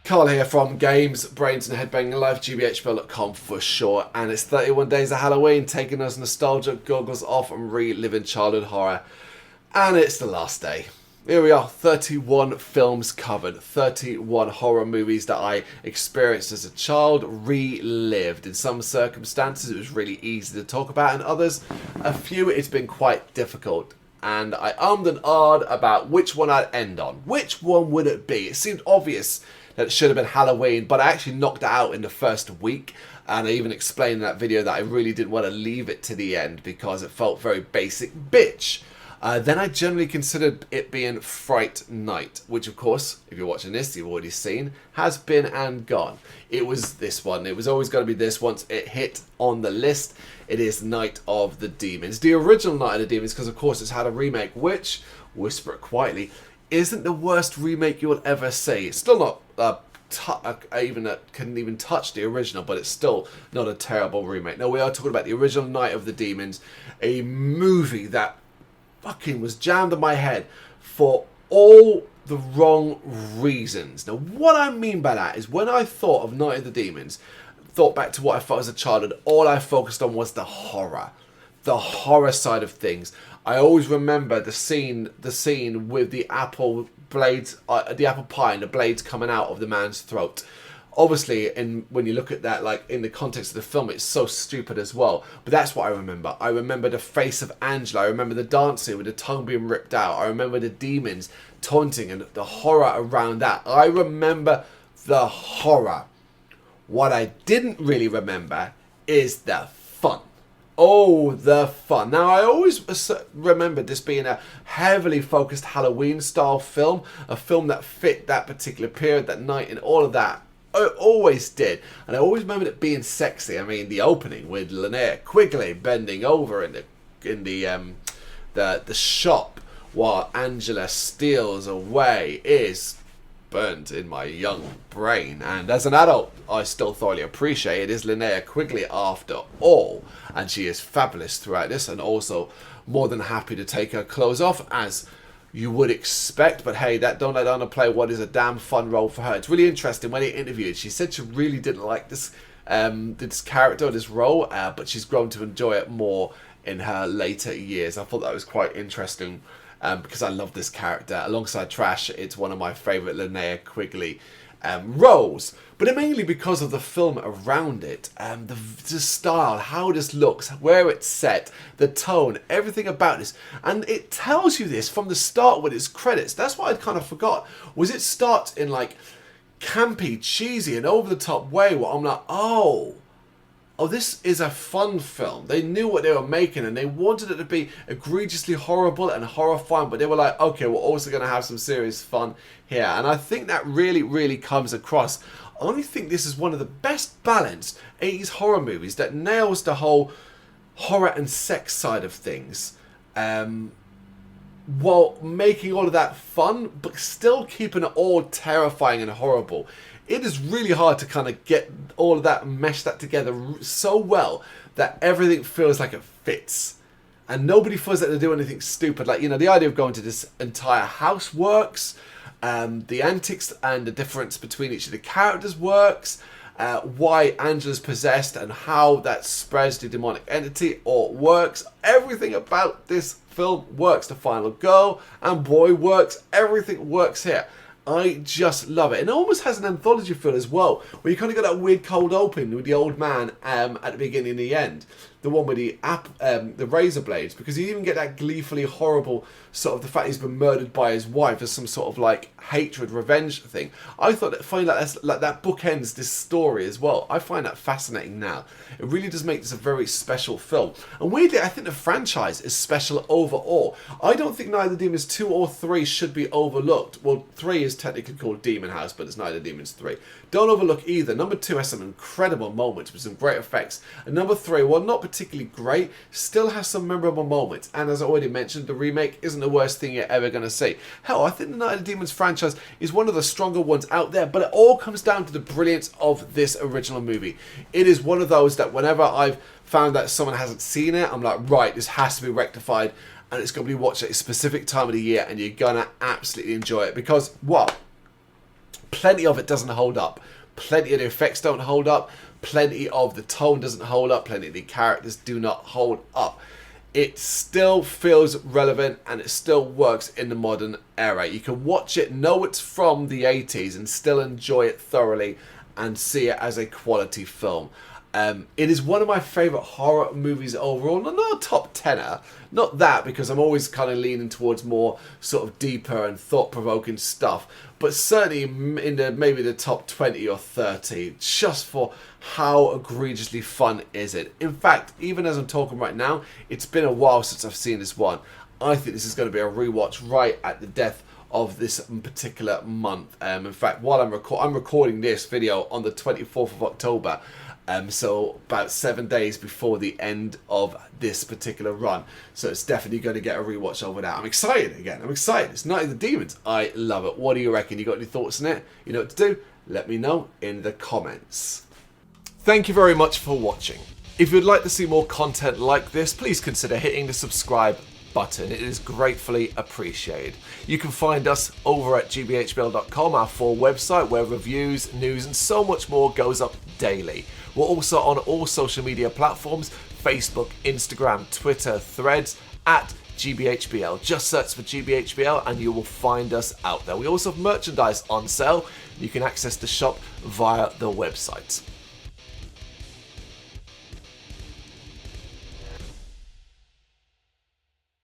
Carl here from Brrraaains A Head-Banging Life, gbhblofficial for short, and it's 31 days of Halloween, taking those nostalgic goggles off and reliving childhood horror, and it's the last day. Here we are, 31 films covered, 31 horror movies that I experienced as a child, relived. In some circumstances it was really easy to talk about, and others, a few, it's been quite difficult. And I ummed and ahed about which one I'd end on. Which one would it be? It seemed obvious that it should have been Halloween, but I actually knocked it out in the first week. And I even explained in that video that I really didn't want to leave it to the end because it felt very basic bitch. Then I generally considered it being Fright Night, which of course, if you're watching this, you've already seen, has been and gone. It was this one. It was always going to be this once it hit on the list. It is Night of the Demons. The original Night of the Demons, because of course it's had a remake, which, whisper it quietly, isn't the worst remake you'll ever see. It's still not couldn't even touch the original, but it's still not a terrible remake. Now we are talking about the original Night of the Demons, a movie that fucking was jammed in my head for all the wrong reasons. Now what I mean by that is when I thought of Night of the Demons, thought back to what I felt as a child, and all I focused on was the horror side of things. I always remember the scene with the apple blades, the apple pie and the blades coming out of the man's throat. Obviously, when you look at that, like in the context of the film, it's so stupid as well. But that's what I remember. I remember the face of Angela. I remember the dancing with the tongue being ripped out. I remember the demons taunting and the horror around that. I remember the horror. What I didn't really remember is the fun. Oh, the fun. Now, I always remembered this being a heavily focused Halloween-style film. A film that fit that particular period, that night, and all of that. I always did. And I always remembered it being sexy. I mean, the opening with Linnea Quigley bending over in the shop while Angela steals away is burnt in my young brain, and as an adult I still thoroughly appreciate it is Linnea Quigley after all, and she is fabulous throughout this, and also more than happy to take her clothes off as you would expect. But hey, that don't let Anna play what is a damn fun role for her. It's really interesting. When he interviewed, she said she really didn't like this character, this role, but she's grown to enjoy it more in her later years. I thought that was quite interesting. Because I love this character. Alongside Trash, it's one of my favourite Linnea Quigley roles. But mainly because of the film around it, the style, how this looks, where it's set, the tone, everything about this. And it tells you this from the start with its credits. That's what I kind of forgot. Was it starts in like campy, cheesy and over the top way where I'm like, oh, this is a fun film. They knew what they were making and they wanted it to be egregiously horrible and horrifying, but they were like, okay, we're also going to have some serious fun here. And I think that really, really comes across. I only think this is one of the best balanced 80s horror movies that nails the whole horror and sex side of things, while making all of that fun, but still keeping it all terrifying and horrible. It is really hard to kind of get all of that, mesh that together so well that everything feels like it fits. And nobody feels like they do anything stupid. Like, you know, the idea of going to this entire house works. The antics and the difference between each of the characters works. Why Angela's possessed and how that spreads to demonic entity all works. Everything about this film works. The final girl and boy works. Everything works here. I just love it. And it almost has an anthology feel as well, where you kind of got that weird cold open with the old man at the beginning and the end. The one with the razor blades, because you even get that gleefully horrible sort of the fact he's been murdered by his wife as some sort of like hatred, revenge thing. I find that bookends this story as well. I find that fascinating now. It really does make this a very special film. And weirdly, I think the franchise is special overall. I don't think Night of the Demons 2 or 3 should be overlooked. Well, 3 is technically called Demon House, but it's Night of the Demons 3. Don't overlook either. Number 2 has some incredible moments with some great effects. And number 3, while not particularly great, still has some memorable moments. And as I already mentioned, the remake isn't the worst thing you're ever going to see. Hell, I think the Night of the Demons franchise is one of the stronger ones out there, but it all comes down to the brilliance of this original movie. It is one of those that whenever I've found that someone hasn't seen it, I'm like, right, this has to be rectified, and it's going to be watched at a specific time of the year, and you're going to absolutely enjoy it. Because, well, plenty of it doesn't hold up. Plenty of the effects don't hold up. Plenty of the tone doesn't hold up. Plenty of the characters do not hold up. It still feels relevant and it still works in the modern era. You can watch it, know it's from the 80s and still enjoy it thoroughly and see it as a quality film. It is one of my favourite horror movies overall. Not a top 10er, not that, because I'm always kind of leaning towards more sort of deeper and thought-provoking stuff, but certainly in maybe the top 20 or 30, just for how egregiously fun is it. In fact, even as I'm talking right now, it's been a while since I've seen this one. I think this is going to be a rewatch right at the death of this particular month. In fact, while I'm recording this video on the 24th of October, so about 7 days before the end of this particular run. So it's definitely going to get a rewatch over that. I'm excited again. I'm excited. It's Night of the Demons. I love it. What do you reckon? You got any thoughts on it? You know what to do? Let me know in the comments. Thank you very much for watching. If you'd like to see more content like this, please consider hitting the subscribe button. It is gratefully appreciated. You can find us over at gbhbl.com, our full website where reviews, news and so much more goes up daily. We're also on all social media platforms: Facebook, Instagram, Twitter, Threads, at gbhbl. Just search for gbhbl and you will find us out there. We also have merchandise on sale. You can access the shop via the website.